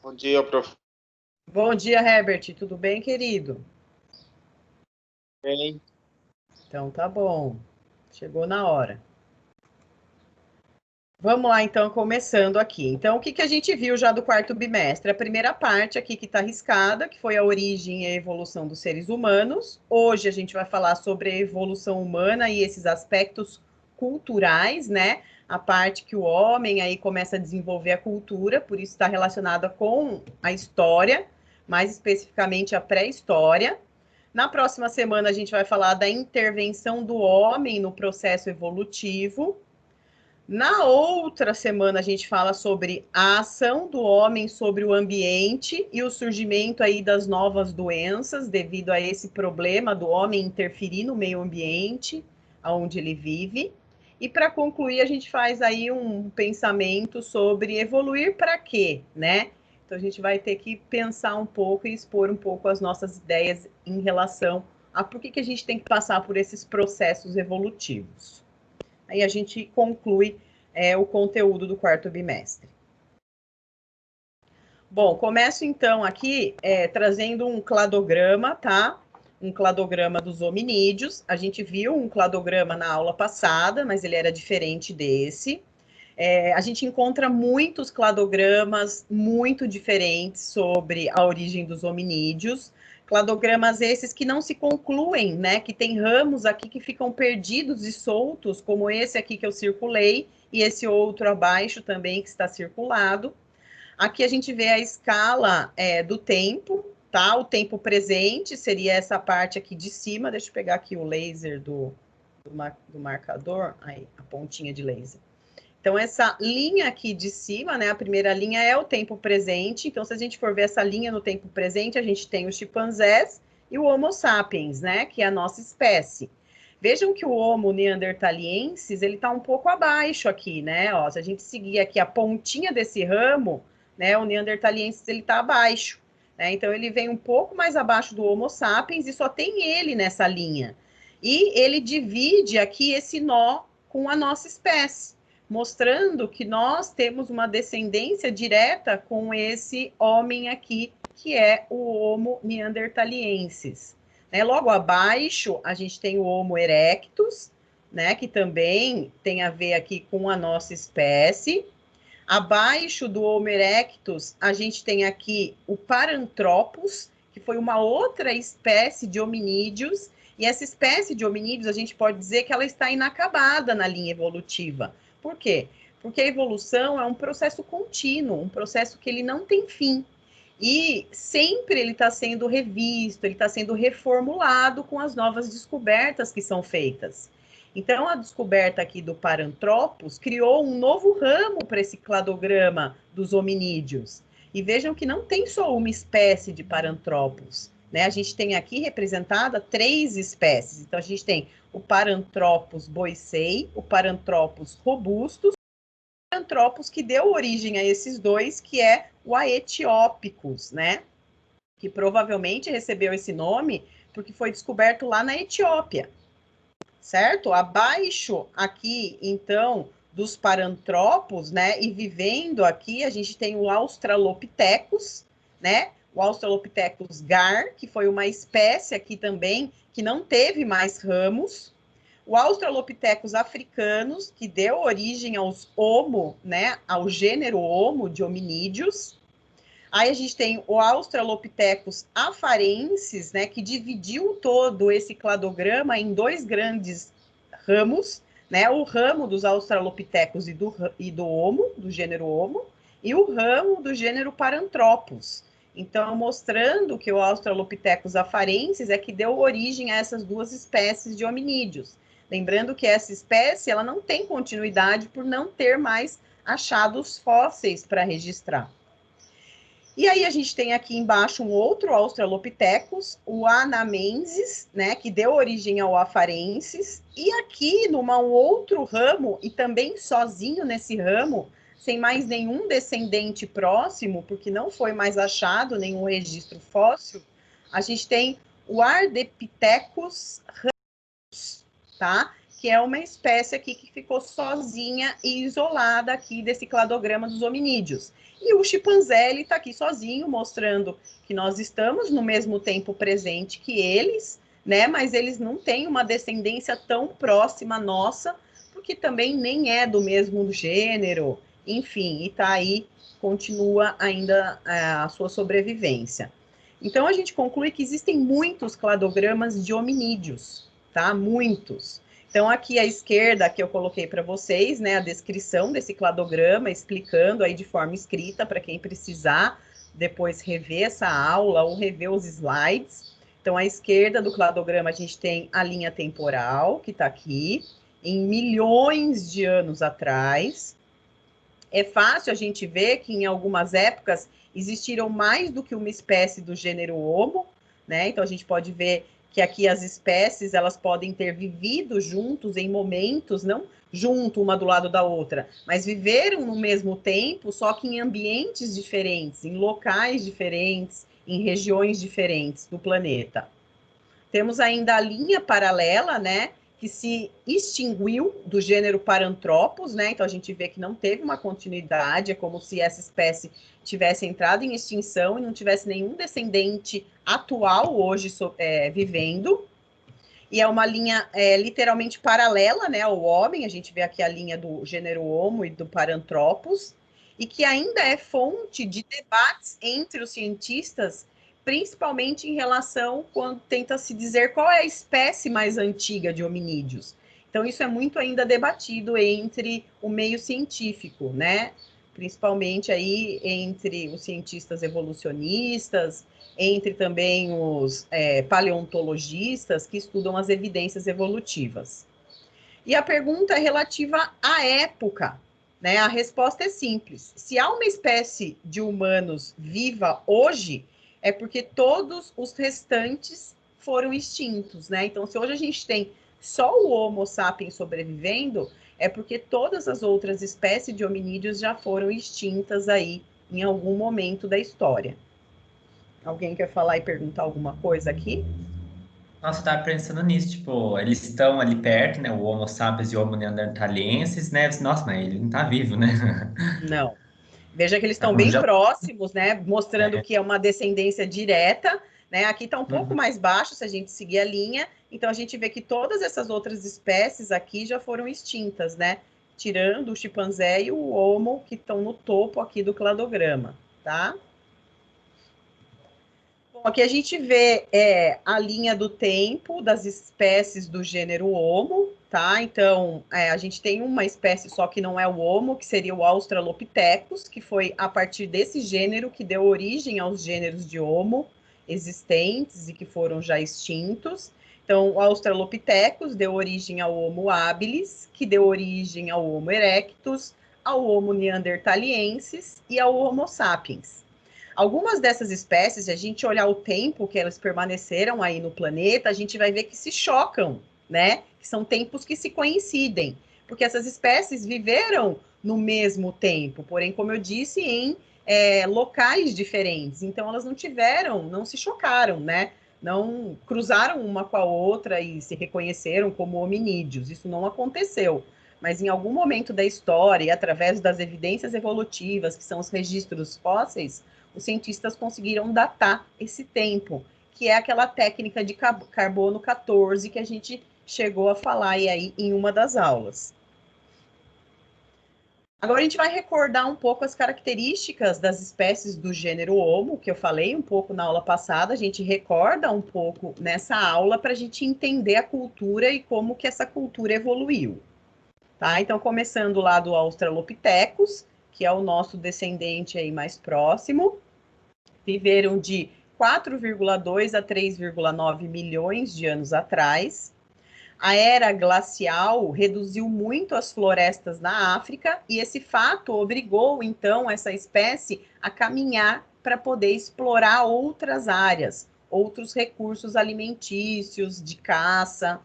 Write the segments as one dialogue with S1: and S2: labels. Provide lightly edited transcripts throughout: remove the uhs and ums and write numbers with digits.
S1: Bom dia, prof.
S2: Bom dia, Herbert. Tudo bem, querido?
S1: Bem,
S2: Então tá bom. Chegou na hora. Vamos lá, então, começando aqui. Então, o que que a gente viu já do quarto bimestre? A primeira parte aqui que está riscada, que foi a origem e a evolução dos seres humanos. Hoje a gente vai falar sobre a evolução humana e esses aspectos culturais, né? A parte que o homem aí começa a desenvolver a cultura, por isso está relacionada com a história, mais especificamente a pré-história. Na próxima semana a gente vai falar da intervenção do homem no processo evolutivo. Na outra semana a gente fala sobre a ação do homem sobre o ambiente e o surgimento aí das novas doenças devido a esse problema do homem interferir no meio ambiente onde ele vive. E para concluir, a gente faz aí um pensamento sobre evoluir para quê, né? Então a gente vai ter que pensar um pouco e expor um pouco as nossas ideias em relação a por que a gente tem que passar por esses processos evolutivos. Aí a gente conclui o conteúdo do quarto bimestre. Bom, começo então aqui trazendo um cladograma, tá? Um cladograma dos hominídeos. A gente viu um cladograma na aula passada, mas ele era diferente desse. A gente encontra muitos cladogramas muito diferentes sobre a origem dos hominídeos. Cladogramas esses que não se concluem, né? Que tem ramos aqui que ficam perdidos e soltos, como esse aqui que eu circulei, e esse outro abaixo também que está circulado. Aqui a gente vê a escala do tempo, tá? O tempo presente seria essa parte aqui de cima. Deixa eu pegar aqui o laser do marcador, aí, a pontinha de laser. Então, essa linha aqui de cima, né, a primeira linha é o tempo presente. Então, se a gente for ver essa linha no tempo presente, a gente tem os chimpanzés e o Homo sapiens, né, que é a nossa espécie. Vejam que o Homo neanderthaliensis, ele está um pouco abaixo aqui, né? Ó, se a gente seguir aqui a pontinha desse ramo, né, o neanderthaliensis, ele está abaixo. Né? Então, ele vem um pouco mais abaixo do Homo sapiens e só tem ele nessa linha. E ele divide aqui esse nó com a nossa espécie, mostrando que nós temos uma descendência direta com esse homem aqui, que é o Homo neanderthaliensis. Né? Logo abaixo, a gente tem o Homo erectus, né, que também tem a ver aqui com a nossa espécie. Abaixo do Homo erectus, a gente tem aqui o Paranthropus, que foi uma outra espécie de hominídeos, e essa espécie de hominídeos, a gente pode dizer que ela está inacabada na linha evolutiva. Por quê? Porque a evolução é um processo contínuo, um processo que ele não tem fim. E sempre ele está sendo revisto, ele está sendo reformulado com as novas descobertas que são feitas. Então, a descoberta aqui do Paranthropus criou um novo ramo para esse cladograma dos hominídeos. E vejam que não tem só uma espécie de Paranthropus, né? A gente tem aqui representada 3 espécies. Então, a gente tem o Paranthropus boisei, o Paranthropus robustus, o Paranthropus que deu origem a esses dois, que é o Aethiopicus, né? Que provavelmente recebeu esse nome porque foi descoberto lá na Etiópia. Certo? Abaixo aqui, então, dos Paranthropus, né, e vivendo aqui, a gente tem o Australopithecus, né, o Australopithecus gar, que foi uma espécie aqui também que não teve mais ramos, o Australopithecus africanus, que deu origem aos Homo, né, ao gênero Homo de hominídeos. Aí a gente tem o Australopithecus afarensis, né, que dividiu todo esse cladograma em 2 grandes ramos, né, o ramo dos Australopithecus e do Homo, do gênero Homo, e o ramo do gênero Paranthropus. Então, mostrando que o Australopithecus afarensis é que deu origem a essas 2 espécies de hominídeos. Lembrando que essa espécie ela não tem continuidade por não ter mais achados fósseis para registrar. E aí a gente tem aqui embaixo um outro Australopithecus, o Anamensis, né, que deu origem ao Afarensis, e aqui num outro ramo, e também sozinho nesse ramo, sem mais nenhum descendente próximo, porque não foi mais achado nenhum registro fóssil, a gente tem o Ardipithecus ramus, tá? que é uma espécie aqui que ficou sozinha e isolada aqui desse cladograma dos hominídeos. E o chimpanzé, ele está aqui sozinho, mostrando que nós estamos no mesmo tempo presente que eles, né? Mas eles não têm uma descendência tão próxima nossa, porque também nem é do mesmo gênero, enfim, e está aí, continua ainda a sua sobrevivência. Então, a gente conclui que existem muitos cladogramas de hominídeos, tá? Muitos. Então, aqui à esquerda, que eu coloquei para vocês, né, a descrição desse cladograma, explicando aí de forma escrita para quem precisar depois rever essa aula ou rever os slides. Então, à esquerda do cladograma, a gente tem a linha temporal, que está aqui, em milhões de anos atrás. É fácil a gente ver que em algumas épocas existiram mais do que uma espécie do gênero Homo, né? Então, a gente pode ver que aqui as espécies, elas podem ter vivido juntos em momentos, não junto uma do lado da outra, mas viveram no mesmo tempo, só que em ambientes diferentes, em locais diferentes, em regiões diferentes do planeta. Temos ainda a linha paralela, né, que se extinguiu do gênero Paranthropus, né? Então a gente vê que não teve uma continuidade, é como se essa espécie tivesse entrado em extinção e não tivesse nenhum descendente atual hoje vivendo. E é uma linha literalmente paralela, né, ao homem. A gente vê aqui a linha do gênero Homo e do Paranthropus, e que ainda é fonte de debates entre os cientistas, principalmente em relação quando tenta se dizer qual é a espécie mais antiga de hominídeos. Então, isso é muito ainda debatido entre o meio científico, né? Principalmente aí entre os cientistas evolucionistas, entre também os paleontologistas que estudam as evidências evolutivas. E a pergunta é relativa à época, né? A resposta é simples. Se há uma espécie de humanos viva hoje, é porque todos os restantes foram extintos, né? Então, se hoje a gente tem só o Homo sapiens sobrevivendo, é porque todas as outras espécies de hominídeos já foram extintas aí em algum momento da história. Alguém quer falar e perguntar alguma coisa aqui?
S1: Nossa, eu tava pensando nisso, tipo, eles estão ali perto, né? O Homo sapiens e o Homo neanderthalensis, né? Nossa, mas ele não tá vivo, né?
S2: Não. Veja que eles
S1: Mas
S2: estão
S1: como
S2: bem
S1: já.
S2: próximos, né? Mostrando
S1: É,
S2: que é uma descendência direta, né? Aqui está um pouco
S1: uhum.
S2: mais baixo se a gente seguir a linha. Então a gente vê que todas essas outras espécies aqui já foram extintas, né? Tirando o chimpanzé e o homo, que estão no topo aqui do cladograma, tá? Bom, aqui a gente vê a linha do tempo das espécies do gênero Homo, tá? Então, a gente tem uma espécie só que não é o Homo, que seria o Australopithecus, que foi a partir desse gênero que deu origem aos gêneros de Homo existentes e que foram já extintos. Então, o Australopithecus deu origem ao Homo habilis, que deu origem ao Homo erectus, ao Homo neanderthaliensis e ao Homo sapiens. Algumas dessas espécies, se a gente olhar o tempo que elas permaneceram aí no planeta, a gente vai ver que se chocam, né? Que são tempos que se coincidem, porque essas espécies viveram no mesmo tempo, porém, como eu disse, em locais diferentes. Então, elas não tiveram, não se chocaram, né? Não cruzaram uma com a outra e se reconheceram como hominídeos. Isso não aconteceu. Mas em algum momento da história, e através das evidências evolutivas, que são os registros fósseis, os cientistas conseguiram datar esse tempo, que é aquela técnica de carbono 14 que a gente chegou a falar aí em uma das aulas. Agora a gente vai recordar um pouco as características das espécies do gênero Homo, que eu falei um pouco na aula passada, a gente recorda um pouco nessa aula para a gente entender a cultura e como que essa cultura evoluiu. Tá? Então, começando lá do Australopithecus, que é o nosso descendente aí mais próximo, viveram de 4,2 a 3,9 milhões de anos atrás. A era glacial reduziu muito as florestas na África e esse fato obrigou, então, essa espécie a caminhar para poder explorar outras áreas, outros recursos alimentícios, de caça.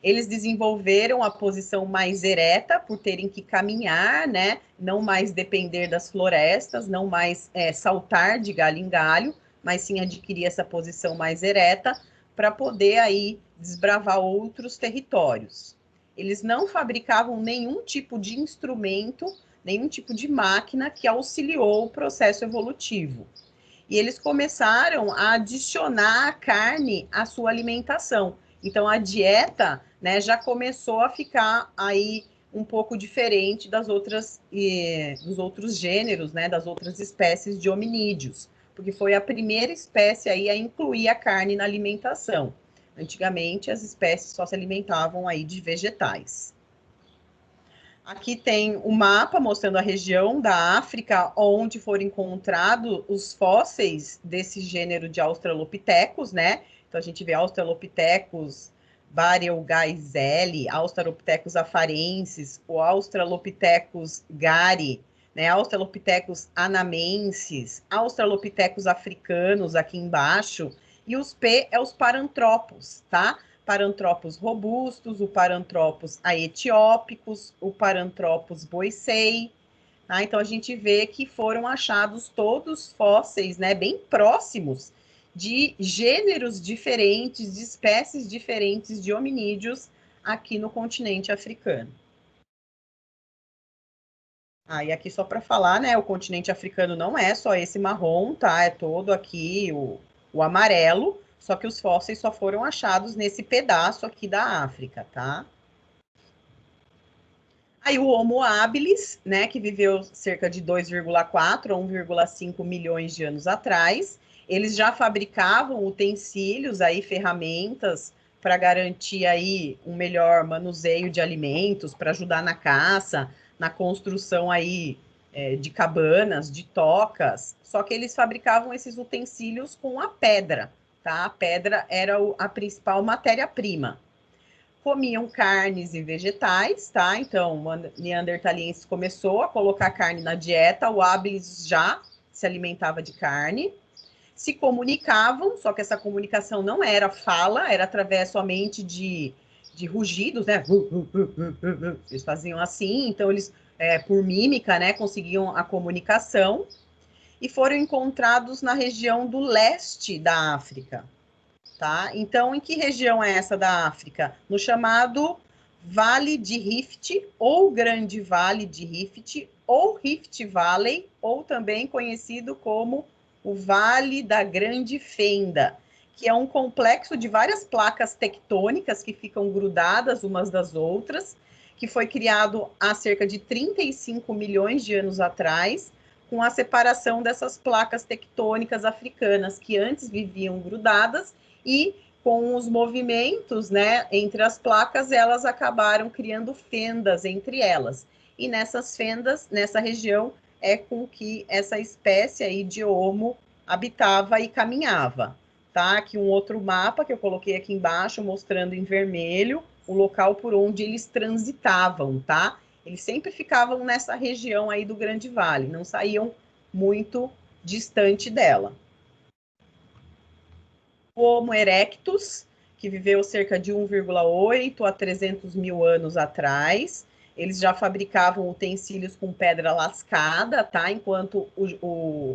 S2: Eles desenvolveram a posição mais ereta por terem que caminhar, né? Não mais depender das florestas, não mais saltar de galho em galho, mas sim adquirir essa posição mais ereta para poder aí desbravar outros territórios. eles não fabricavam nenhum tipo de instrumento, nenhum tipo de máquina que auxiliou o processo evolutivo. E eles começaram a adicionar a carne à sua alimentação. Então, a dieta, né, já começou a ficar aí um pouco diferente dos outros gêneros, né, das outras espécies de hominídeos, porque foi a primeira espécie aí a incluir a carne na alimentação. Antigamente, as espécies só se alimentavam aí de vegetais. Aqui tem o mapa mostrando a região da África onde foram encontrados os fósseis desse gênero de Australopithecus, né? Então a gente vê Australopithecus bareaugaizeli, Australopithecus afarensis, o Australopithecus gari, né? Australopithecus anamensis, Australopithecus africanos aqui embaixo, e os P é os parantropos, tá? Parantropos robustos, o Parantropos aetiópicos, o Parantropos boisei. Tá? Então, a gente vê que foram achados todos fósseis, né, bem próximos de gêneros diferentes, de espécies diferentes de hominídeos aqui no continente africano. E aqui só para falar, né, o continente africano não é só esse marrom, tá? É todo aqui o amarelo, só que os fósseis só foram achados nesse pedaço aqui da África, tá? Aí o Homo habilis, né, que viveu cerca de 2,4 a 1,5 milhões de anos atrás, eles já fabricavam utensílios aí, ferramentas para garantir aí um melhor manuseio de alimentos, para ajudar na caça, na construção aí de cabanas, de tocas. Só que eles fabricavam esses utensílios com a pedra, tá? A pedra era a principal matéria-prima. Comiam carnes e vegetais, tá? Então, o neandertalense começou a colocar carne na dieta, o habilis já se alimentava de carne. Se comunicavam, só que essa comunicação não era fala, era através somente de rugidos, né? Eles faziam assim, então eles, por mímica, né, conseguiam a comunicação. E foram encontrados na região do leste da África, tá? Então, em que região é essa da África? No chamado Vale de Rift, ou Grande Vale de Rift, ou Rift Valley, ou também conhecido como o Vale da Grande Fenda, que é um complexo de várias placas tectônicas que ficam grudadas umas das outras, que foi criado há cerca de 35 milhões de anos atrás, com a separação dessas placas tectônicas africanas, que antes viviam grudadas, e com os movimentos, né, entre as placas, elas acabaram criando fendas entre elas. E nessas fendas, nessa região, é com que essa espécie aí de Homo habitava e caminhava. Tá? Aqui um outro mapa que eu coloquei aqui embaixo, mostrando em vermelho o local por onde eles transitavam, tá? Eles sempre ficavam nessa região aí do Grande Vale, não saíam muito distante dela. O Homo erectus, que viveu cerca de 1,8 a 300 mil anos atrás. Eles já fabricavam utensílios com pedra lascada, tá? Enquanto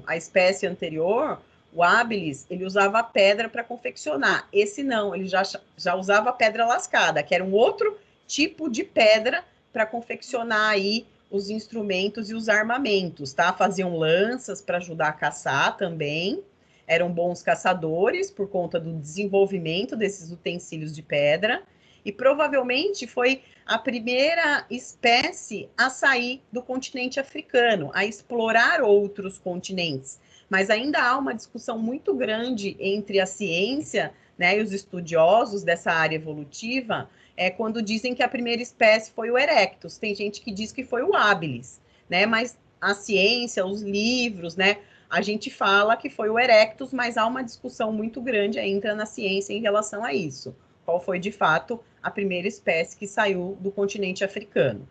S2: a espécie anterior, o habilis, ele usava pedra para confeccionar. Esse não, ele já usava pedra lascada, que era um outro tipo de pedra para confeccionar aí os instrumentos e os armamentos, tá? Faziam lanças para ajudar a caçar também. Eram bons caçadores por conta do desenvolvimento desses utensílios de pedra, e provavelmente foi a primeira espécie a sair do continente africano, a explorar outros continentes. Mas ainda há uma discussão muito grande entre a ciência, né, e os estudiosos dessa área evolutiva, quando dizem que a primeira espécie foi o erectus. Tem gente que diz que foi o habilis, né, mas a ciência, os livros, né, a gente fala que foi o erectus, mas há uma discussão muito grande ainda na ciência em relação a isso. Qual foi, de fato, a primeira espécie que saiu do continente africano?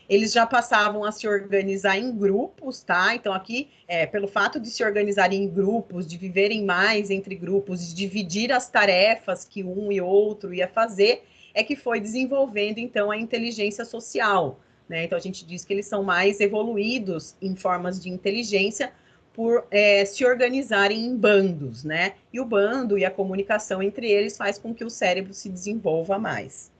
S2: Eles já passavam a se organizar em grupos, tá? Então, aqui, pelo fato de se organizarem em grupos, de viverem mais entre grupos, de dividir as tarefas que um e outro ia fazer, é que foi desenvolvendo, então, a inteligência social, né? Então, a gente diz que eles são mais evoluídos em formas de inteligência por se organizarem em bandos, né? E o bando e a comunicação entre eles faz com que o cérebro se desenvolva mais.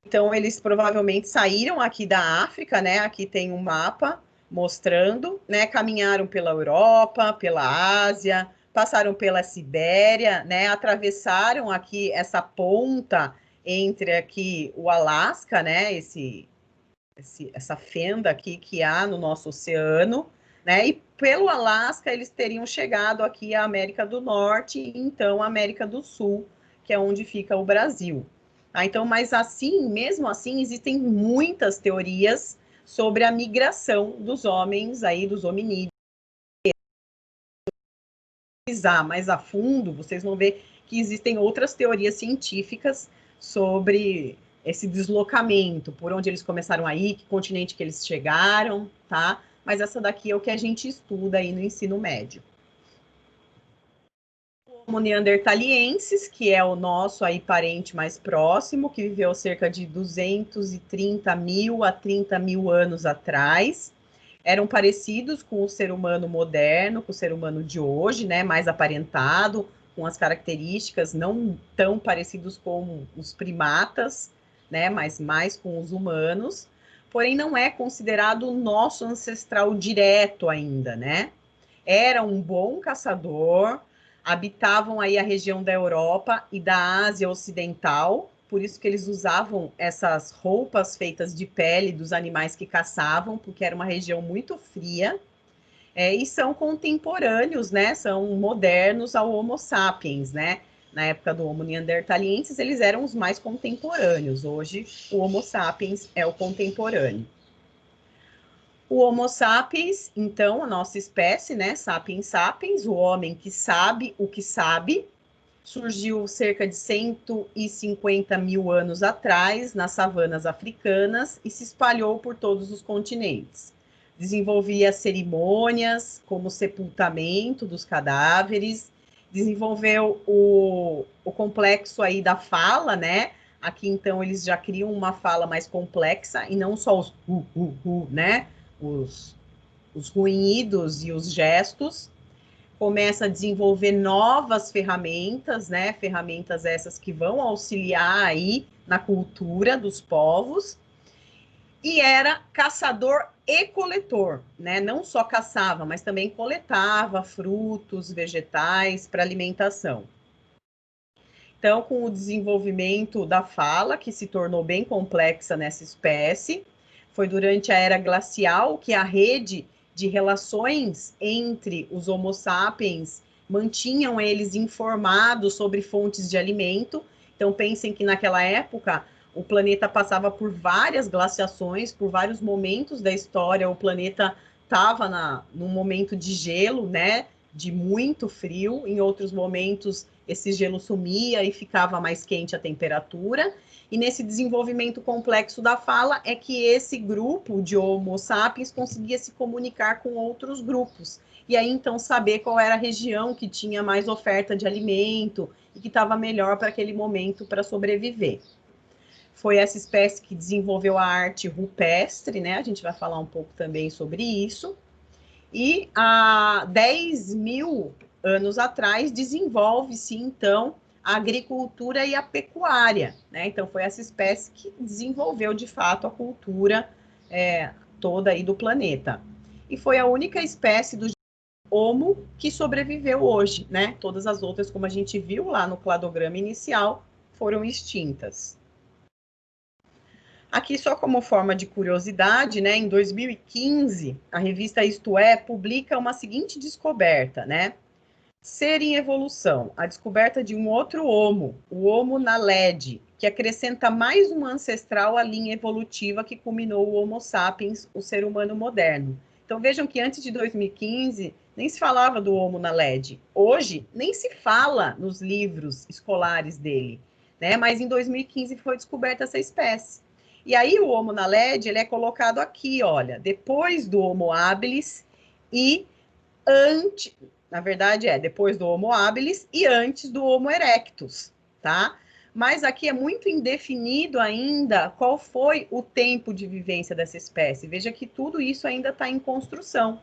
S2: Então, eles provavelmente saíram aqui da África, né? Aqui tem um mapa mostrando, né? Caminharam pela Europa, pela Ásia, passaram pela Sibéria, né? Atravessaram aqui essa ponta entre aqui o Alasca, né? Essa fenda aqui que há no nosso oceano, né? E pelo Alasca eles teriam chegado aqui à América do Norte e então à América do Sul, que é onde fica o Brasil. Então, mas assim, mesmo assim, existem muitas teorias sobre a migração dos homens aí, dos hominídeos. Mais a fundo, vocês vão ver que existem outras teorias científicas sobre esse deslocamento, por onde eles começaram a ir, que continente que eles chegaram, tá? Mas essa daqui é o que a gente estuda aí no ensino médio. Homo neanderthaliensis, que é o nosso aí parente mais próximo, que viveu cerca de 230 mil a 30 mil anos atrás. Eram parecidos com o ser humano moderno, com o ser humano de hoje, né? Mais aparentado, com as características não tão parecidos com os primatas, né? Mas mais com os humanos. Porém, não é considerado o nosso ancestral direto ainda, né? Era um bom caçador, habitavam aí a região da Europa e da Ásia Ocidental, por isso que eles usavam essas roupas feitas de pele dos animais que caçavam, porque era uma região muito fria, e são contemporâneos, né? São modernos ao Homo sapiens, né? Na época do Homo neanderthaliensis, eles eram os mais contemporâneos. Hoje, o Homo sapiens é o contemporâneo. O Homo sapiens, então, a nossa espécie, né? Sapiens sapiens, o homem que sabe o que sabe, surgiu cerca de 150 mil anos atrás nas savanas africanas e se espalhou por todos os continentes. Desenvolvia cerimônias como o sepultamento dos cadáveres, desenvolveu o complexo aí da fala, né? Aqui, então, eles já criam uma fala mais complexa e não só os né? Os ruídos e os gestos. Começa a desenvolver novas ferramentas, né? Ferramentas essas que vão auxiliar aí na cultura dos povos. E era caçador e coletor, né? Não só caçava, mas também coletava frutos, vegetais para alimentação. Então, com o desenvolvimento da fala, que se tornou bem complexa nessa espécie, foi durante a era glacial que a rede de relações entre os Homo sapiens mantinham eles informados sobre fontes de alimento. Então, pensem que naquela época o planeta passava por várias glaciações, por vários momentos da história, o planeta estava num momento de gelo, né? De muito frio, em outros momentos esse gelo sumia e ficava mais quente a temperatura. E nesse desenvolvimento complexo da fala é que esse grupo de Homo sapiens conseguia se comunicar com outros grupos. E aí, então, saber qual era a região que tinha mais oferta de alimento e que estava melhor para aquele momento para sobreviver. Foi essa espécie que desenvolveu a arte rupestre, né? A gente vai falar um pouco também sobre isso. E há 10 mil anos atrás desenvolve-se, então, a agricultura e a pecuária, né? Então, foi essa espécie que desenvolveu, de fato, a cultura toda aí do planeta. E foi a única espécie do Homo que sobreviveu hoje, né? Todas as outras, como a gente viu lá no cladograma inicial, foram extintas. Aqui, só como forma de curiosidade, né, em 2015, a revista Isto É publica uma seguinte descoberta, né? Ser em evolução, a descoberta de um outro Homo, o Homo naledi, que acrescenta mais um ancestral à linha evolutiva que culminou o Homo sapiens, o ser humano moderno. Então vejam que antes de 2015 nem se falava do Homo naledi. Hoje nem se fala nos livros escolares dele, né? Mas em 2015 foi descoberta essa espécie. E aí o Homo naledi, ele é colocado aqui, olha, depois do Homo habilis e antes, na verdade depois do Homo habilis e antes do Homo erectus, tá? Mas aqui é muito indefinido ainda qual foi o tempo de vivência dessa espécie. Veja que tudo isso ainda está em construção.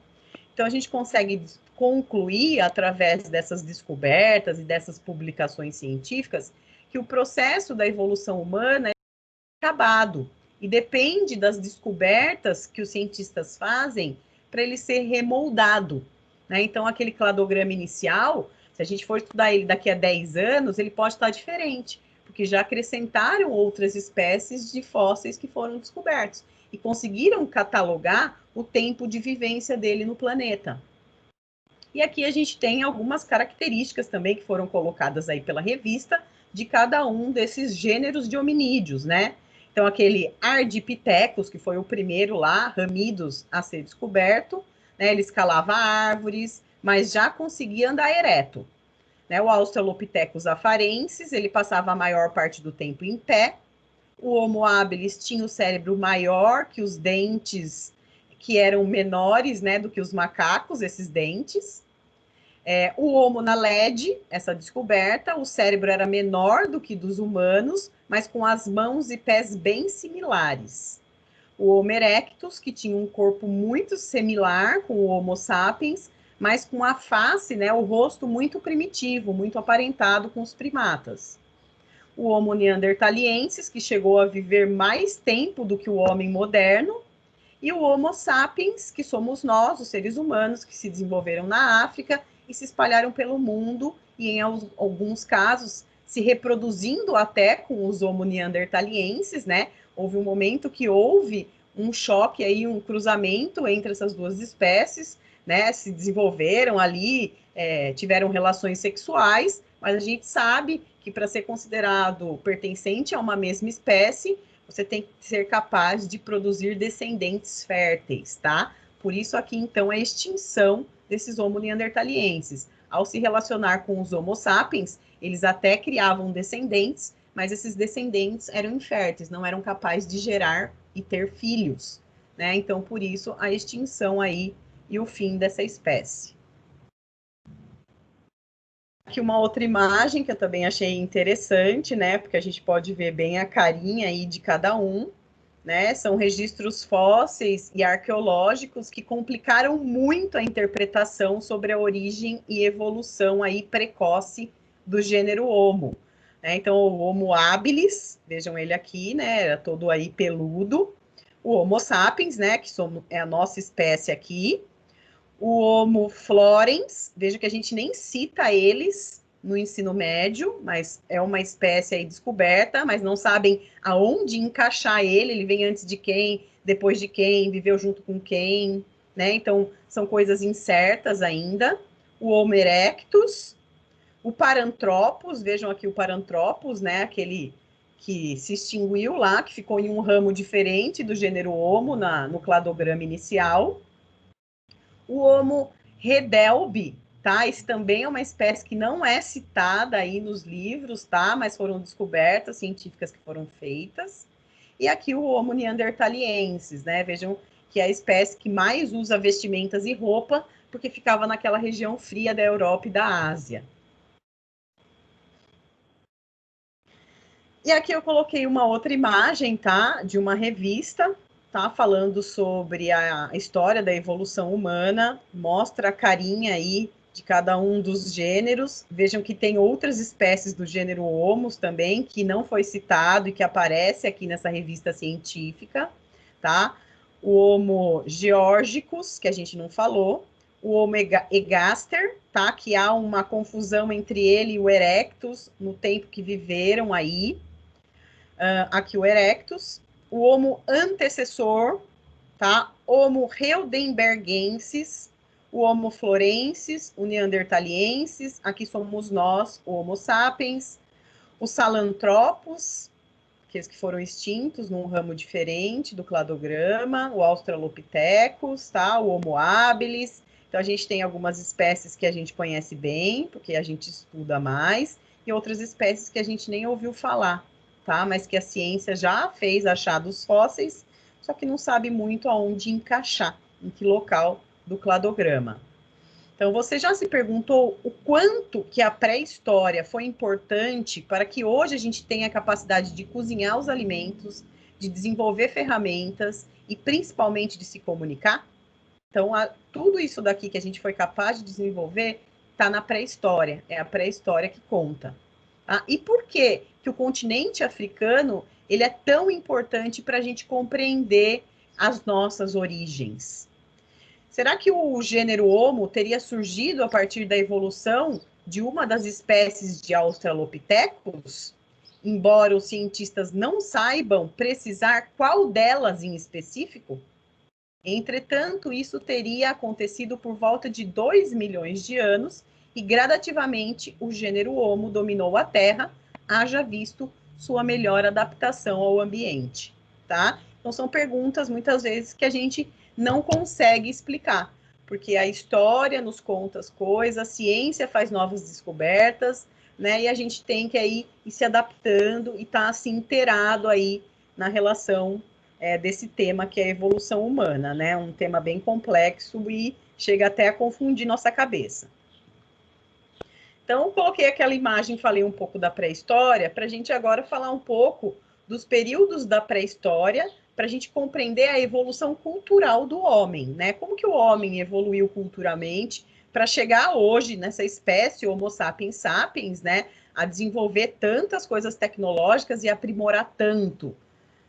S2: Então a gente consegue concluir através dessas descobertas e dessas publicações científicas que o processo da evolução humana acabado. E depende das descobertas que os cientistas fazem para ele ser remoldado, né? Então, aquele cladograma inicial, se a gente for estudar ele daqui a 10 anos, ele pode estar diferente, porque já acrescentaram outras espécies de fósseis que foram descobertos e conseguiram catalogar o tempo de vivência dele no planeta. E aqui a gente tem algumas características também que foram colocadas aí pela revista de cada um desses gêneros de hominídeos, né? Então, aquele Ardipithecus, que foi o primeiro lá, ramidos, a ser descoberto, né? Ele escalava árvores, mas já conseguia andar ereto. Né? O Australopithecus afarensis, ele passava a maior parte do tempo em pé. O Homo habilis tinha o cérebro maior que os dentes, que eram menores, né, do que os macacos, esses dentes. O Homo naledi, essa descoberta, o cérebro era menor do que dos humanos, mas com as mãos e pés bem similares. O Homo erectus, que tinha um corpo muito similar com o Homo sapiens, mas com a face, né, o rosto muito primitivo, muito aparentado com os primatas. O Homo neanderthaliensis, que chegou a viver mais tempo do que o homem moderno, e o Homo sapiens, que somos nós, os seres humanos, que se desenvolveram na África e se espalharam pelo mundo, e em alguns casos se reproduzindo até com os Homo neanderthalienses, né? Houve um momento que houve um choque aí, um cruzamento entre essas duas espécies, né? Se desenvolveram ali, tiveram relações sexuais, mas a gente sabe que para ser considerado pertencente a uma mesma espécie, você tem que ser capaz de produzir descendentes férteis, tá? Por isso aqui, então, a extinção desses Homo neanderthalienses. Ao se relacionar com os Homo sapiens, eles até criavam descendentes, mas esses descendentes eram inférteis, não eram capazes de gerar e ter filhos, né? Então, por isso, a extinção aí e o fim dessa espécie. Aqui uma outra imagem que eu também achei interessante, né? Porque a gente pode ver bem a carinha aí de cada um, né? São registros fósseis e arqueológicos que complicaram muito a interpretação sobre a origem e evolução aí precoce do gênero Homo. Né? Então, o Homo habilis, vejam ele aqui, né? Era todo aí peludo. O Homo sapiens, né? Que é a nossa espécie aqui. O Homo florens, veja que a gente nem cita eles no ensino médio, mas é uma espécie aí descoberta, mas não sabem aonde encaixar ele, ele vem antes de quem, depois de quem, viveu junto com quem, né? Então, são coisas incertas ainda. O Homo erectus, o Paranthropus, vejam aqui o Paranthropus, né? Aquele que se extinguiu lá, que ficou em um ramo diferente do gênero Homo no cladograma inicial. O Homo redelbi, tá? Esse também é uma espécie que não é citada aí nos livros, tá? Mas foram descobertas científicas que foram feitas. E aqui o Homo neanderthaliensis, né? Vejam que é a espécie que mais usa vestimentas e roupa, porque ficava naquela região fria da Europa e da Ásia. E aqui eu coloquei uma outra imagem, tá? De uma revista, tá? Falando sobre a história da evolução humana, mostra a carinha aí de cada um dos gêneros. Vejam que tem outras espécies do gênero Homo também, que não foi citado e que aparece aqui nessa revista científica, tá? O Homo georgicus, que a gente não falou, o Homo egaster, tá? Que há uma confusão entre ele e o erectus no tempo que viveram aí. Aqui o erectus, o Homo antecessor, tá? Homo heidelbergensis, o Homo florensis, o neanderthaliensis, aqui somos nós, o Homo sapiens, o Salanthropus, aqueles que foram extintos num ramo diferente do cladograma, o Australopithecus, tá? O Homo habilis. Então a gente tem algumas espécies que a gente conhece bem, porque a gente estuda mais, e outras espécies que a gente nem ouviu falar. Tá? Mas que a ciência já fez achados fósseis, só que não sabe muito aonde encaixar, em que local do cladograma. Então, você já se perguntou o quanto que a pré-história foi importante para que hoje a gente tenha a capacidade de cozinhar os alimentos, de desenvolver ferramentas e principalmente de se comunicar? Então, tudo isso daqui que a gente foi capaz de desenvolver está na pré-história, é a pré-história que conta. Ah, e por que o continente africano ele é tão importante para a gente compreender as nossas origens? Será que o gênero Homo teria surgido a partir da evolução de uma das espécies de Australopithecus? Embora os cientistas não saibam precisar qual delas em específico? Entretanto, isso teria acontecido por volta de 2 milhões de anos e gradativamente o gênero Homo dominou a Terra, haja visto sua melhor adaptação ao ambiente, tá? Então são perguntas muitas vezes que a gente não consegue explicar, porque a história nos conta as coisas, a ciência faz novas descobertas, né? E a gente tem que aí ir se adaptando e estar assim inteirado aí na relação desse tema que é a evolução humana, né? Um tema bem complexo e chega até a confundir nossa cabeça. Então, eu coloquei aquela imagem, falei um pouco da pré-história, para a gente agora falar um pouco dos períodos da pré-história, para a gente compreender a evolução cultural do homem, né? Como que o homem evoluiu culturalmente para chegar hoje nessa espécie Homo sapiens sapiens, né? A desenvolver tantas coisas tecnológicas e aprimorar tanto.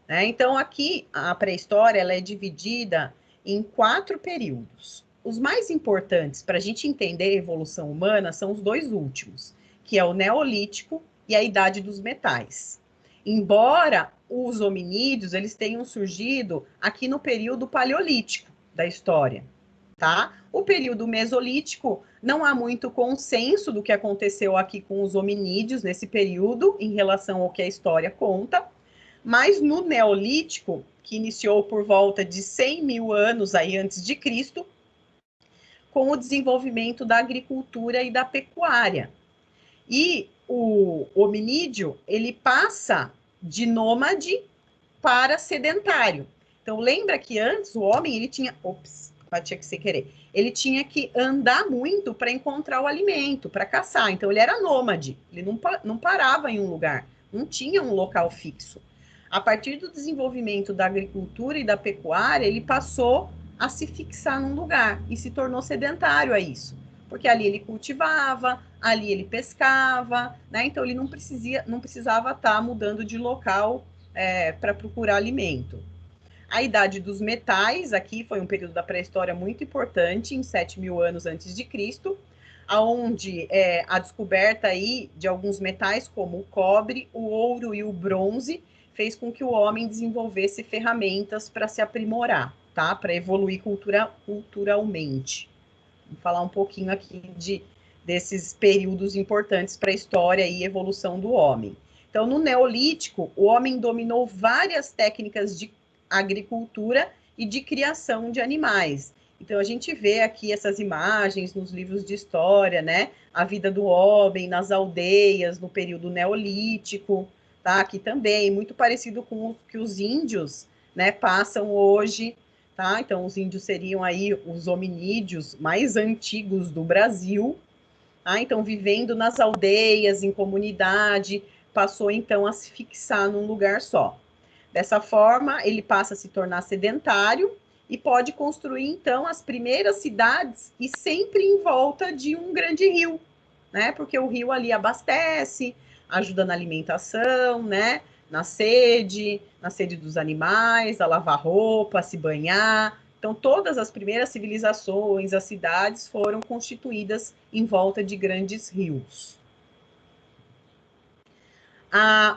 S2: Né? Então, aqui, a pré-história ela é dividida em 4 períodos. Os mais importantes para a gente entender a evolução humana são os 2 últimos, que é o Neolítico e a Idade dos Metais. Embora os hominídeos eles tenham surgido aqui no período Paleolítico da história, tá? O período Mesolítico não há muito consenso do que aconteceu aqui com os hominídeos nesse período em relação ao que a história conta. Mas no Neolítico, que iniciou por volta de 100 mil anos aí antes de Cristo, com o desenvolvimento da agricultura e da pecuária. E o hominídeo, ele passa de nômade para sedentário. Então, lembra que antes o homem, ele tinha... Ops, bati aqui sem querer. Ele tinha que andar muito para encontrar o alimento, para caçar. Então, ele era nômade, ele não parava em um lugar, não tinha um local fixo. A partir do desenvolvimento da agricultura e da pecuária, ele passou a se fixar num lugar e se tornou sedentário a isso. Porque ali ele cultivava, ali ele pescava, né? Então ele não precisava estar mudando de local para procurar alimento. A Idade dos Metais, aqui foi um período da pré-história muito importante, em 7 mil anos antes de Cristo, onde a descoberta aí de alguns metais, como o cobre, o ouro e o bronze, fez com que o homem desenvolvesse ferramentas para se aprimorar, tá? Para evoluir culturalmente. Vou falar um pouquinho aqui desses períodos importantes para a história e evolução do homem. Então, no Neolítico, o homem dominou várias técnicas de agricultura e de criação de animais. Então, a gente vê aqui essas imagens nos livros de história, né? A vida do homem nas aldeias, no período neolítico, tá? Aqui também, muito parecido com o que os índios, né, passam hoje, tá? Então, os índios seriam aí os hominídeos mais antigos do Brasil, tá? Então, vivendo nas aldeias, em comunidade, passou, então, a se fixar num lugar só. Dessa forma, ele passa a se tornar sedentário e pode construir, então, as primeiras cidades e sempre em volta de um grande rio, né? Porque o rio ali abastece, ajuda na alimentação, né? Na sede dos animais, a lavar roupa, a se banhar. Então, todas as primeiras civilizações, as cidades foram constituídas em volta de grandes rios.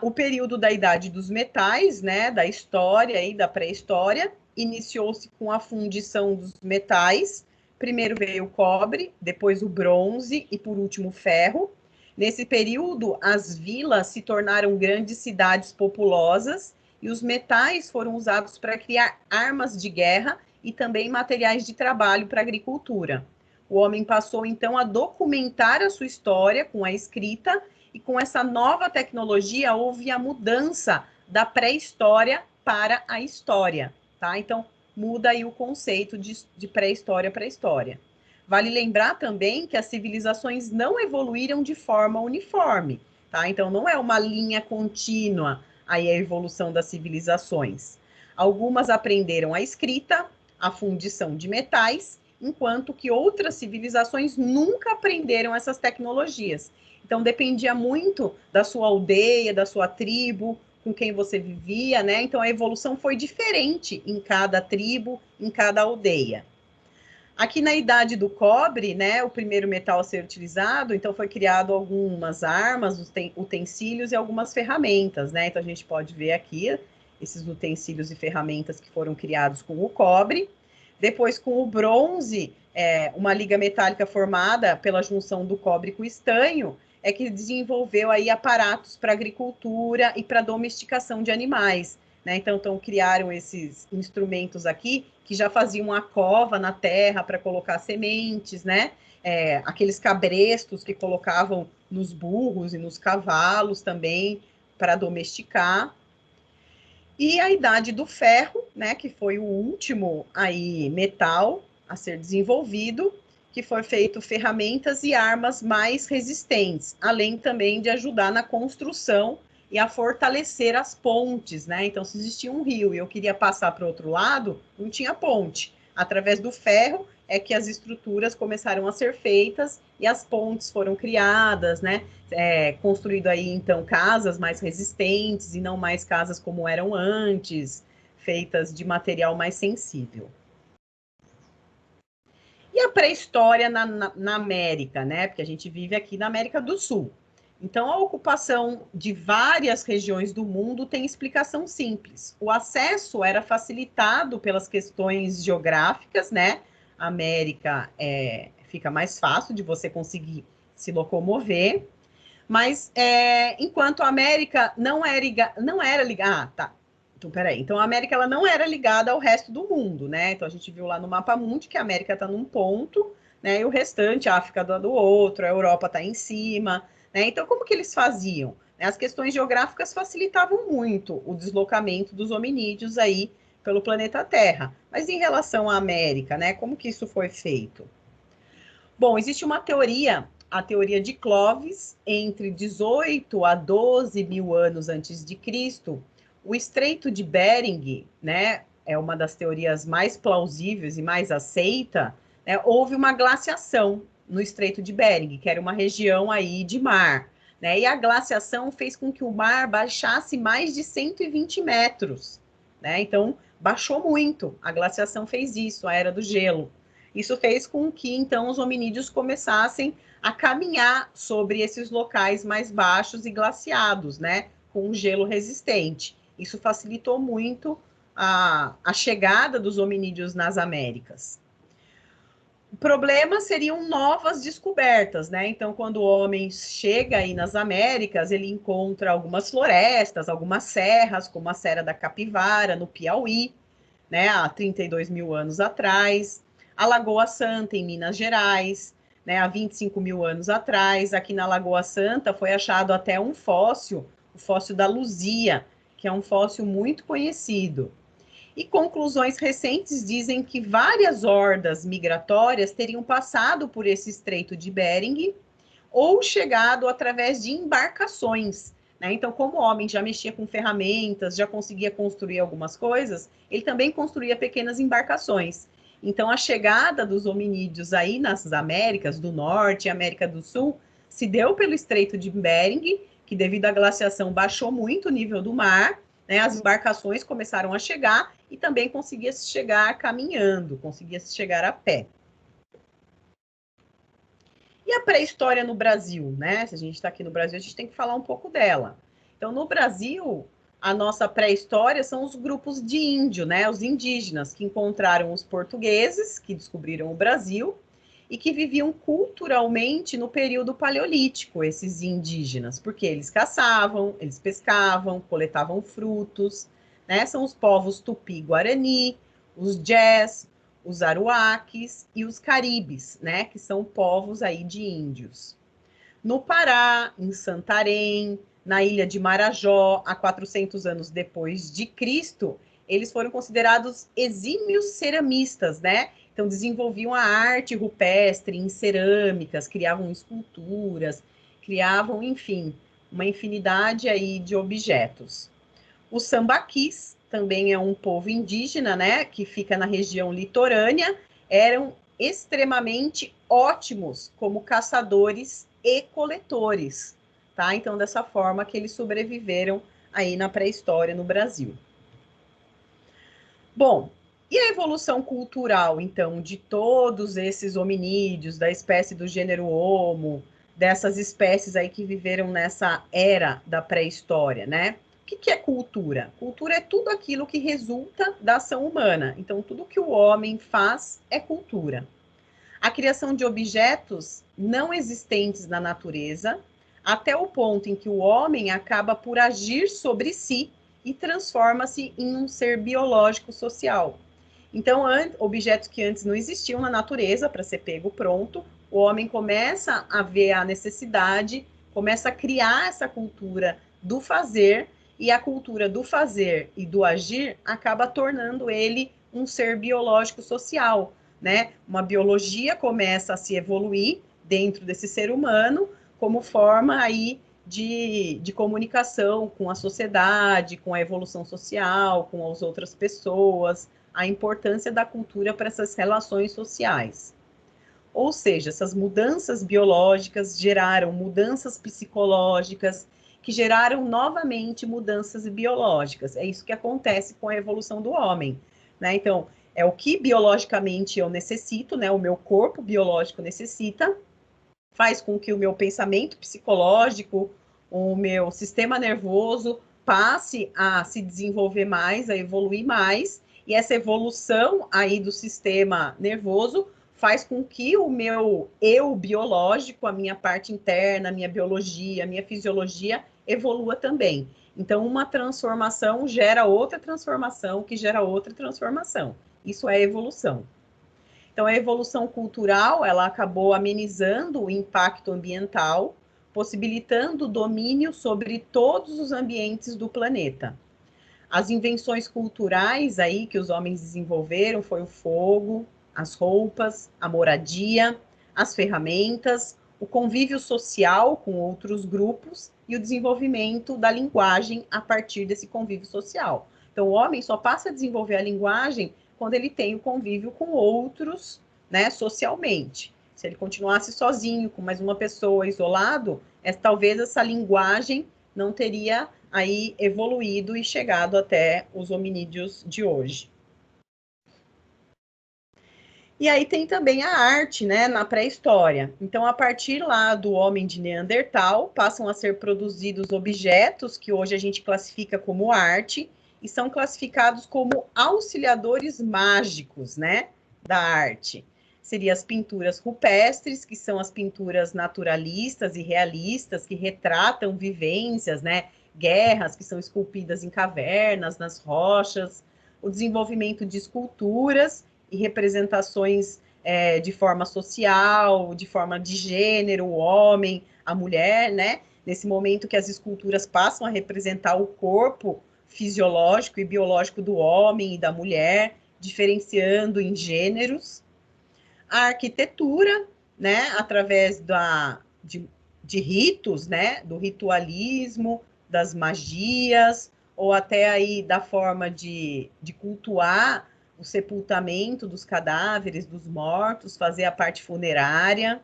S2: O período da Idade dos Metais, né, da história e da pré-história, iniciou-se com a fundição dos metais. Primeiro veio o cobre, depois o bronze e, por último, o ferro. Nesse período, as vilas se tornaram grandes cidades populosas e os metais foram usados para criar armas de guerra e também materiais de trabalho para a agricultura. O homem passou, então, a documentar a sua história com a escrita, e com essa nova tecnologia houve a mudança da pré-história para a história, tá? Então, muda aí o conceito de pré-história para história. Vale lembrar também que as civilizações não evoluíram de forma uniforme, tá? Então, não é uma linha contínua aí a evolução das civilizações. Algumas aprenderam a escrita, a fundição de metais, enquanto que outras civilizações nunca aprenderam essas tecnologias. Então, dependia muito da sua aldeia, da sua tribo, com quem você vivia, né? Então a evolução foi diferente em cada tribo, em cada aldeia. Aqui na idade do cobre, né, o primeiro metal a ser utilizado, então foi criado algumas armas, utensílios e algumas ferramentas, né? Então a gente pode ver aqui esses utensílios e ferramentas que foram criados com o cobre. Depois, com o bronze, uma liga metálica formada pela junção do cobre com o estanho, é que desenvolveu aí aparatos para agricultura e para domesticação de animais. Né? Então, criaram esses instrumentos aqui que já faziam uma cova na terra para colocar sementes, né? Aqueles cabrestos que colocavam nos burros e nos cavalos também para domesticar. E a idade do ferro, né, que foi o último aí metal a ser desenvolvido, que foi feito ferramentas e armas mais resistentes, além também de ajudar na construção e a fortalecer as pontes, né? Então, se existia um rio e eu queria passar para o outro lado, não tinha ponte. Através do ferro é que as estruturas começaram a ser feitas e as pontes foram criadas, né? Construído aí, então, casas mais resistentes e não mais casas como eram antes, feitas de material mais sensível. E a pré-história na América, né? Porque a gente vive aqui na América do Sul. Então, a ocupação de várias regiões do mundo tem explicação simples. O acesso era facilitado pelas questões geográficas, né? A América fica mais fácil de você conseguir se locomover. Mas enquanto a América não era ligada. Ah, tá. Então, peraí. Então, a América ela não era ligada ao resto do mundo, né? Então, a gente viu lá no mapa mundi que a América está num ponto, né? E o restante, a África do outro, a Europa está em cima, né? Então, como que eles faziam? As questões geográficas facilitavam muito o deslocamento dos hominídeos aí pelo planeta Terra. Mas em relação à América, né? Como que isso foi feito? Bom, existe uma teoria, a teoria de Clovis, entre 18 a 12 mil anos antes de Cristo. O Estreito de Bering, né, é uma das teorias mais plausíveis e mais aceita, né, houve uma glaciação no Estreito de Bering, que era uma região aí de mar, né, e a glaciação fez com que o mar baixasse mais de 120 metros, né, então baixou muito, a glaciação fez isso, a era do gelo. Isso fez com que, então, os hominídeos começassem a caminhar sobre esses locais mais baixos e glaciados, né, com um gelo resistente. Isso facilitou muito a chegada dos hominídeos nas Américas. O problema seriam novas descobertas, né? Então, quando o homem chega aí nas Américas, ele encontra algumas florestas, algumas serras, como a Serra da Capivara, no Piauí, né, há 32 mil anos atrás, a Lagoa Santa, em Minas Gerais, né, há 25 mil anos atrás, aqui na Lagoa Santa foi achado até um fóssil, o fóssil da Luzia, que é um fóssil muito conhecido. E conclusões recentes dizem que várias hordas migratórias teriam passado por esse Estreito de Bering ou chegado através de embarcações. Né? Então, como o homem já mexia com ferramentas, já conseguia construir algumas coisas, ele também construía pequenas embarcações. Então, a chegada dos hominídeos aí nas Américas do Norte e América do Sul se deu pelo Estreito de Bering, que devido à glaciação baixou muito o nível do mar, né? As embarcações começaram a chegar e também conseguia-se chegar caminhando, conseguia-se chegar a pé. E a pré-história no Brasil, né? Se a gente está aqui no Brasil, a gente tem que falar um pouco dela. Então, no Brasil, a nossa pré-história são os grupos de índio, né? Os indígenas que encontraram os portugueses, que descobriram o Brasil, e que viviam culturalmente no período paleolítico, esses indígenas, porque eles caçavam, eles pescavam, coletavam frutos, né? São os povos Tupi-Guarani, os Jés, os Aruaques e os Caribes, né, que são povos aí de índios. No Pará, em Santarém, na ilha de Marajó, há 400 anos depois de Cristo, eles foram considerados exímios ceramistas, né? Então desenvolviam a arte rupestre em cerâmicas, criavam esculturas, criavam, enfim, uma infinidade aí de objetos. Os sambaquis também é um povo indígena, né, que fica na região litorânea, eram extremamente ótimos como caçadores e coletores, tá? Então, dessa forma que eles sobreviveram aí na pré-história no Brasil. Bom, e a evolução cultural, então, de todos esses hominídeos, da espécie do gênero Homo, dessas espécies aí que viveram nessa era da pré-história, né? O que é cultura? Cultura é tudo aquilo que resulta da ação humana. Então, tudo que o homem faz é cultura. A criação de objetos não existentes na natureza, até o ponto em que o homem acaba por agir sobre si e transforma-se em um ser biológico social. Então, objetos que antes não existiam na natureza para ser pego pronto, o homem começa a ver a necessidade, começa a criar essa cultura do fazer, e a cultura do fazer e do agir acaba tornando ele um ser biológico social, né? Uma biologia começa a se evoluir dentro desse ser humano como forma aí de comunicação com a sociedade, com a evolução social, com as outras pessoas, a importância da cultura para essas relações sociais. Ou seja, essas mudanças biológicas geraram mudanças psicológicas, que geraram novamente mudanças biológicas. É isso que acontece com a evolução do homem, né? Então, é o que biologicamente eu necessito, né? O meu corpo biológico necessita, faz com que o meu pensamento psicológico, o meu sistema nervoso passe a se desenvolver mais, a evoluir mais, e essa evolução aí do sistema nervoso faz com que o meu eu biológico, a minha parte interna, a minha biologia, a minha fisiologia evolua também. Então, uma transformação gera outra transformação, que gera outra transformação. Isso é evolução. Então, a evolução cultural, ela acabou amenizando o impacto ambiental, possibilitando o domínio sobre todos os ambientes do planeta. As invenções culturais aí que os homens desenvolveram foi o fogo, as roupas, a moradia, as ferramentas, o convívio social com outros grupos e o desenvolvimento da linguagem a partir desse convívio social. Então, o homem só passa a desenvolver a linguagem quando ele tem o convívio com outros, né, socialmente. Se ele continuasse sozinho, com mais uma pessoa, isolado, talvez essa linguagem não teria aí evoluído e chegado até os hominídeos de hoje. E aí tem também a arte, né, na pré-história. Então, a partir lá do homem de Neandertal, passam a ser produzidos objetos que hoje a gente classifica como arte e são classificados como auxiliadores mágicos, né, da arte. Seriam as pinturas rupestres, que são as pinturas naturalistas e realistas que retratam vivências, né, guerras que são esculpidas em cavernas, nas rochas, o desenvolvimento de esculturas e representações de forma social, de forma de gênero, o homem, a mulher, né? Nesse momento que as esculturas passam a representar o corpo fisiológico e biológico do homem e da mulher, diferenciando em gêneros. A arquitetura, né? Através de ritos, né? Do ritualismo, das magias, ou até aí da forma de cultuar o sepultamento dos cadáveres, dos mortos, fazer a parte funerária.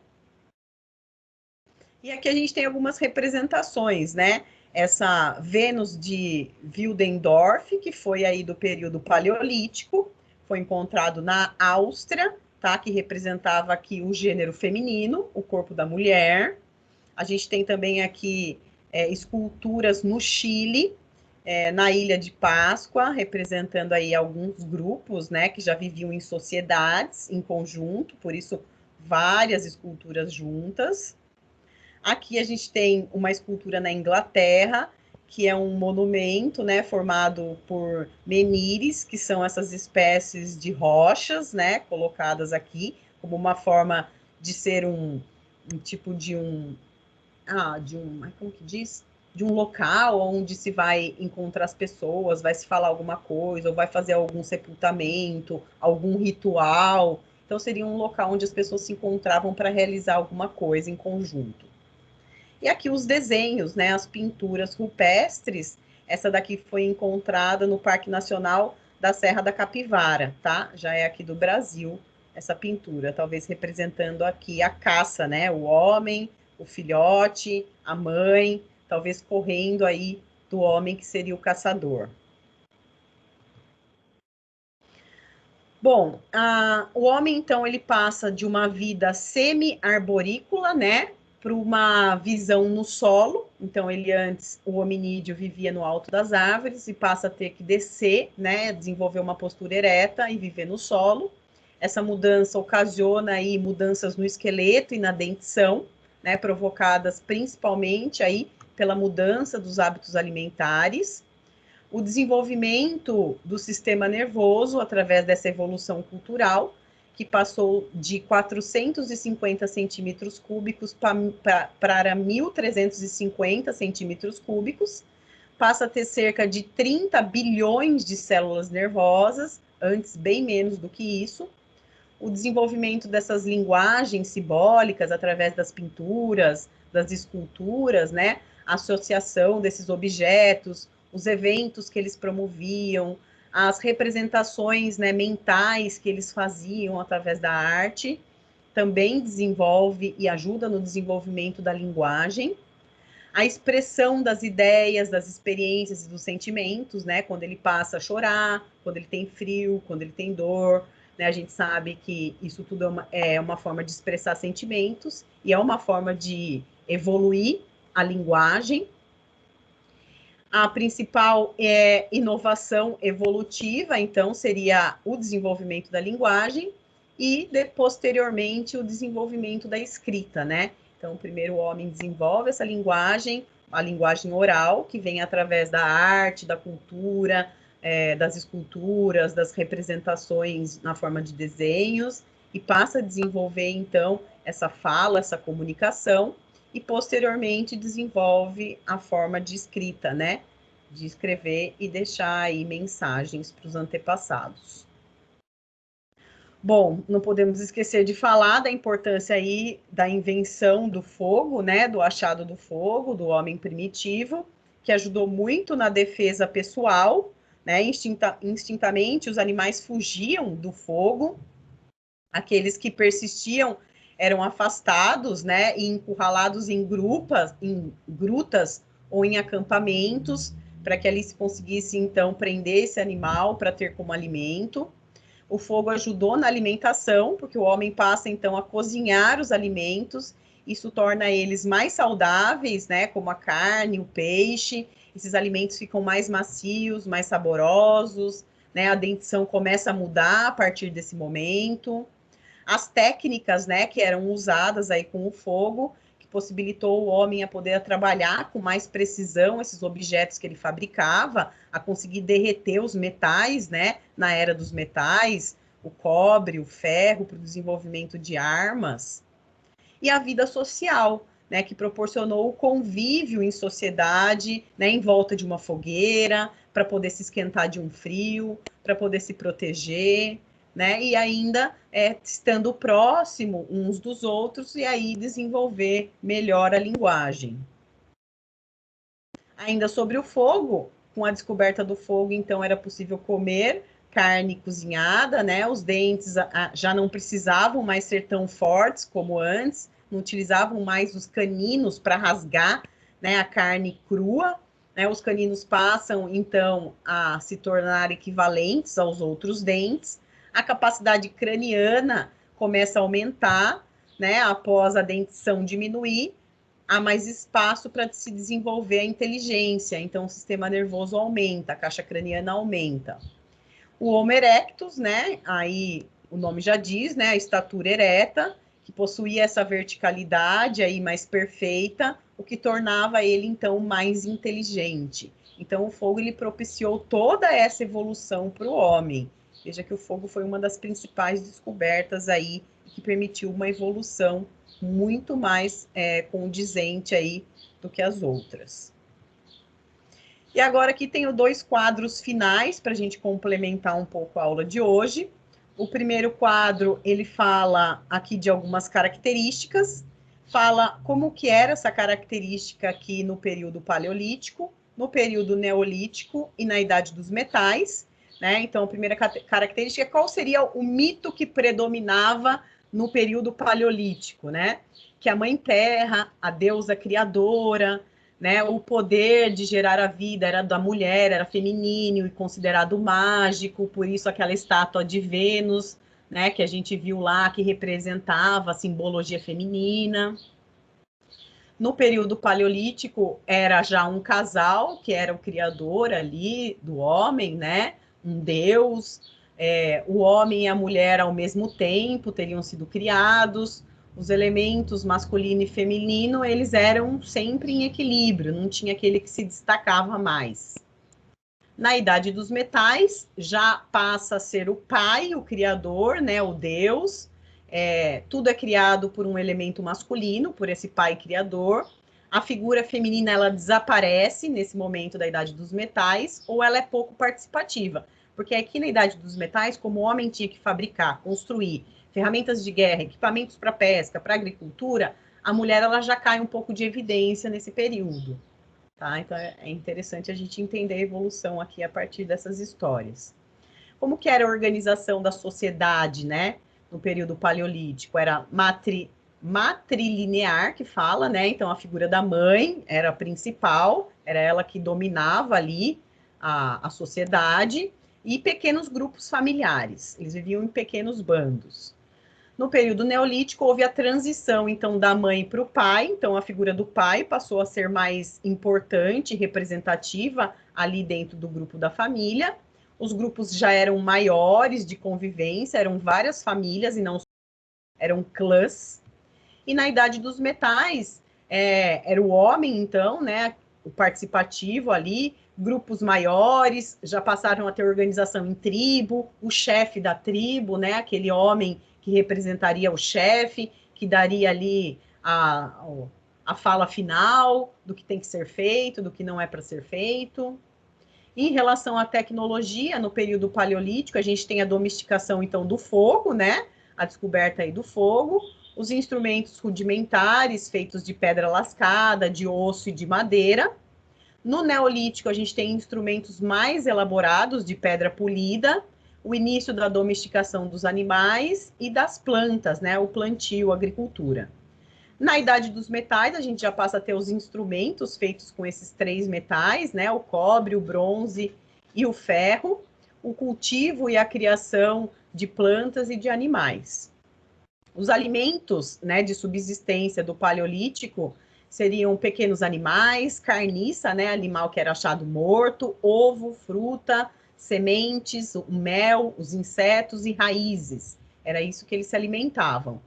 S2: E aqui a gente tem algumas representações, né? Essa Vênus de Willendorf, que foi aí do período paleolítico, foi encontrado na Áustria, tá? Que representava aqui o gênero feminino, o corpo da mulher. A gente tem também aqui esculturas no Chile, na Ilha de Páscoa, representando aí alguns grupos, né, que já viviam em sociedades, em conjunto, por isso várias esculturas juntas. Aqui a gente tem uma escultura na Inglaterra, que é um monumento, né, formado por menires, que são essas espécies de rochas, né, colocadas aqui como uma forma de ser um tipo de como que diz? De um local onde se vai encontrar as pessoas, vai se falar alguma coisa, ou vai fazer algum sepultamento, algum ritual. Então, seria um local onde as pessoas se encontravam para realizar alguma coisa em conjunto. E aqui os desenhos, né, as pinturas rupestres. Essa daqui foi encontrada no Parque Nacional da Serra da Capivara, tá? Já é aqui do Brasil, essa pintura, talvez representando aqui a caça, né? O homem, o filhote, a mãe, talvez correndo aí do homem, que seria o caçador. Bom, o homem, então, ele passa de uma vida semi-arborícola, né, para uma visão no solo. Então, ele antes, o hominídeo vivia no alto das árvores e passa a ter que descer, né, desenvolver uma postura ereta e viver no solo. Essa mudança ocasiona aí mudanças no esqueleto e na dentição, né, provocadas principalmente aí pela mudança dos hábitos alimentares. O desenvolvimento do sistema nervoso através dessa evolução cultural, que passou de 450 centímetros cúbicos para 1.350 centímetros cúbicos, passa a ter cerca de 30 bilhões de células nervosas, antes bem menos do que isso. O desenvolvimento dessas linguagens simbólicas através das pinturas, das esculturas, né? A associação desses objetos, os eventos que eles promoviam, as representações, né, mentais que eles faziam através da arte, também desenvolve e ajuda no desenvolvimento da linguagem. A expressão das ideias, das experiências e dos sentimentos, né? Quando ele passa a chorar, quando ele tem frio, quando ele tem dor, né? A gente sabe que isso tudo é uma forma de expressar sentimentos e é uma forma de evoluir a linguagem. A principal inovação evolutiva, então, seria o desenvolvimento da linguagem e, posteriormente, o desenvolvimento da escrita, né? Então, primeiro o homem desenvolve essa linguagem, a linguagem oral, que vem através da arte, da cultura, das esculturas, das representações na forma de desenhos, e passa a desenvolver, então, essa fala, essa comunicação, e posteriormente desenvolve a forma de escrita, né? De escrever e deixar aí mensagens para os antepassados. Bom, não podemos esquecer de falar da importância aí da invenção do fogo, né? Do achado do fogo, do homem primitivo, que ajudou muito na defesa pessoal, né? Instintamente, os animais fugiam do fogo, aqueles que persistiam eram afastados, né, e encurralados em grutas ou em acampamentos, para que eles conseguissem, então, prender esse animal para ter como alimento. O fogo ajudou na alimentação, porque o homem passa, então, a cozinhar os alimentos, isso torna eles mais saudáveis, né, como a carne, o peixe, esses alimentos ficam mais macios, mais saborosos, né, a dentição começa a mudar a partir desse momento. As técnicas, né, que eram usadas aí com o fogo, que possibilitou o homem a poder trabalhar com mais precisão esses objetos que ele fabricava, a conseguir derreter os metais, né, na era dos metais, o cobre, o ferro, para o desenvolvimento de armas. E a vida social, né, que proporcionou o convívio em sociedade, né, em volta de uma fogueira, para poder se esquentar de um frio, para poder se proteger, né, e ainda estando próximo uns dos outros e aí desenvolver melhor a linguagem. Ainda sobre o fogo, com a descoberta do fogo, então era possível comer carne cozinhada, né? Os dentes já não precisavam mais ser tão fortes como antes, não utilizavam mais os caninos para rasgar, né, a carne crua, né? Os caninos passam então a se tornar equivalentes aos outros dentes. A capacidade craniana começa a aumentar, né, após a dentição diminuir, há mais espaço para se desenvolver a inteligência, então o sistema nervoso aumenta, a caixa craniana aumenta. O Homo erectus, né, aí o nome já diz, né, a estatura ereta, que possuía essa verticalidade aí mais perfeita, o que tornava ele, então, mais inteligente. Então, o fogo, ele propiciou toda essa evolução para o homem. Veja que o fogo foi uma das principais descobertas aí, que permitiu uma evolução muito mais condizente aí do que as outras. E agora aqui tenho dois quadros finais para a gente complementar um pouco a aula de hoje. O primeiro quadro, ele fala aqui de algumas características, fala como que era essa característica aqui no período paleolítico, no período neolítico e na idade dos metais, né? Então, a primeira característica, qual seria o mito que predominava no período paleolítico, né? Que a mãe terra, a deusa criadora, né? O poder de gerar a vida era da mulher, era feminino e considerado mágico, por isso aquela estátua de Vênus, né, que a gente viu lá, que representava a simbologia feminina. No período paleolítico, era já um casal, que era o criador ali do homem, né? Um deus. O homem e a mulher, ao mesmo tempo, teriam sido criados. Os elementos masculino e feminino, eles eram sempre em equilíbrio, não tinha aquele que se destacava mais. Na Idade dos Metais, já passa a ser o pai, o criador, né? O deus. Tudo é criado por um elemento masculino, por esse pai criador. A figura feminina ela desaparece nesse momento da Idade dos Metais, ou ela é pouco participativa, porque aqui na Idade dos Metais, como o homem tinha que fabricar, construir ferramentas de guerra, equipamentos para pesca, para agricultura, a mulher ela já cai um pouco de evidência nesse período. Tá? Então é interessante a gente entender a evolução aqui a partir dessas histórias. Como que era a organização da sociedade, né? No período paleolítico, era matrilinear, que fala, né? Então, a figura da mãe era a principal, era ela que dominava ali a sociedade, e pequenos grupos familiares, eles viviam em pequenos bandos. No período neolítico, houve a transição, então, da mãe para o pai, então a figura do pai passou a ser mais importante, representativa ali dentro do grupo da família. Os grupos já eram maiores de convivência, eram várias famílias e não eram clãs. E na Idade dos Metais, era o homem, então, né, o participativo ali, grupos maiores, já passaram a ter organização em tribo, o chefe da tribo, né, aquele homem que representaria o chefe, que daria ali a fala final do que tem que ser feito, do que não é para ser feito. Em relação à tecnologia, no período paleolítico, a gente tem a domesticação, então, do fogo, né? A descoberta aí do fogo, os instrumentos rudimentares feitos de pedra lascada, de osso e de madeira. No Neolítico, a gente tem instrumentos mais elaborados de pedra polida, o início da domesticação dos animais e das plantas, né? O plantio, a agricultura. Na Idade dos Metais, a gente já passa a ter os instrumentos feitos com esses três metais, né? O cobre, o bronze e o ferro, o cultivo e a criação de plantas e de animais. Os alimentos, né, de subsistência do Paleolítico seriam pequenos animais, carniça, né, animal que era achado morto, ovo, fruta, sementes, o mel, os insetos e raízes. Era isso que eles se alimentavam.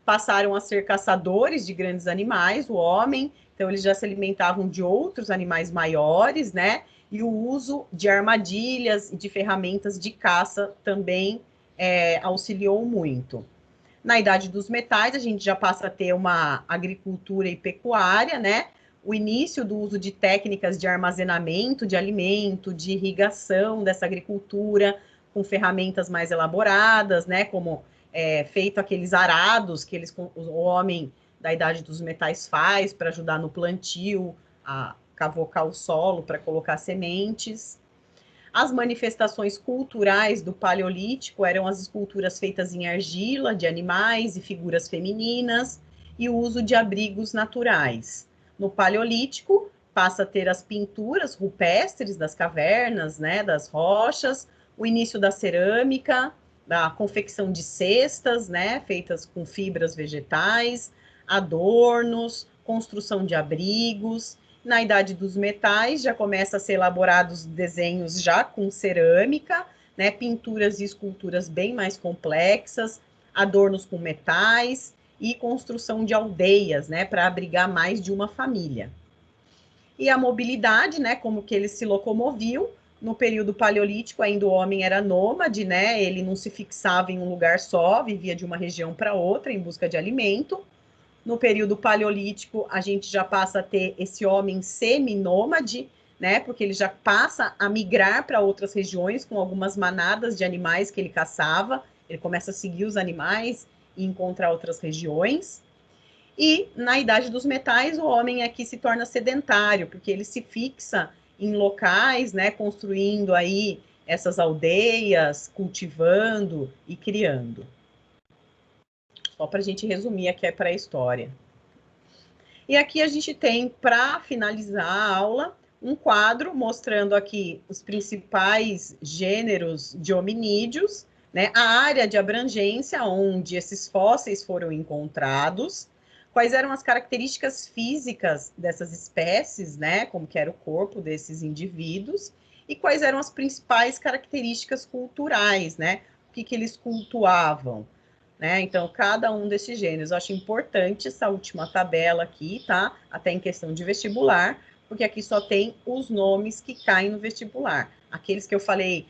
S2: Passaram a ser caçadores de grandes animais, o homem, então eles já se alimentavam de outros animais maiores, né? E o uso de armadilhas e de ferramentas de caça também auxiliou muito. Na Idade dos Metais, a gente já passa a ter uma agricultura e pecuária, né? O início do uso de técnicas de armazenamento de alimento, de irrigação dessa agricultura, com ferramentas mais elaboradas, né? Como feito aqueles arados que o homem da Idade dos Metais faz para ajudar no plantio, a cavocar o solo para colocar sementes. As manifestações culturais do Paleolítico eram as esculturas feitas em argila, de animais e figuras femininas, e o uso de abrigos naturais. No Paleolítico, passa a ter as pinturas rupestres das cavernas, né, das rochas, o início da cerâmica, da confecção de cestas, né, feitas com fibras vegetais, adornos, construção de abrigos. Na Idade dos Metais, já começa a ser elaborados desenhos já com cerâmica, né, pinturas e esculturas bem mais complexas, adornos com metais e construção de aldeias, né, para abrigar mais de uma família. E a mobilidade, né, como que eles se locomoviam. No período paleolítico, ainda o homem era nômade, né, ele não se fixava em um lugar só, vivia de uma região para outra em busca de alimento. No período paleolítico, a gente já passa a ter esse homem seminômade, né? Porque ele já passa a migrar para outras regiões com algumas manadas de animais que ele caçava. Ele começa a seguir os animais e encontrar outras regiões. E na Idade dos Metais, o homem aqui se torna sedentário, porque ele se fixa em locais, né? Construindo aí essas aldeias, cultivando e criando. Só para a gente resumir aqui a pré-história. E aqui a gente tem, para finalizar a aula, um quadro mostrando aqui os principais gêneros de hominídeos, né? A área de abrangência onde esses fósseis foram encontrados, quais eram as características físicas dessas espécies, né? Como que era o corpo desses indivíduos, e quais eram as principais características culturais, né? O que eles cultuavam, né? Então, cada um desses gêneros. Eu acho importante essa última tabela aqui, tá? Até em questão de vestibular, porque aqui só tem os nomes que caem no vestibular. Aqueles que eu falei,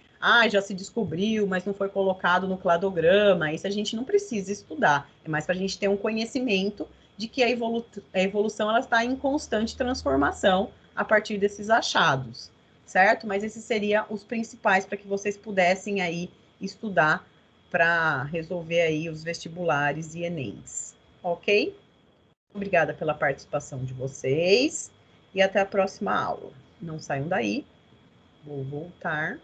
S2: já se descobriu, mas não foi colocado no cladograma, isso a gente não precisa estudar. É mais para a gente ter um conhecimento de que a evolução ela está em constante transformação a partir desses achados, certo? Mas esses seriam os principais para que vocês pudessem aí estudar para resolver aí os vestibulares e Enems, ok? Obrigada pela participação de vocês e até a próxima aula. Não saiam daí, vou voltar.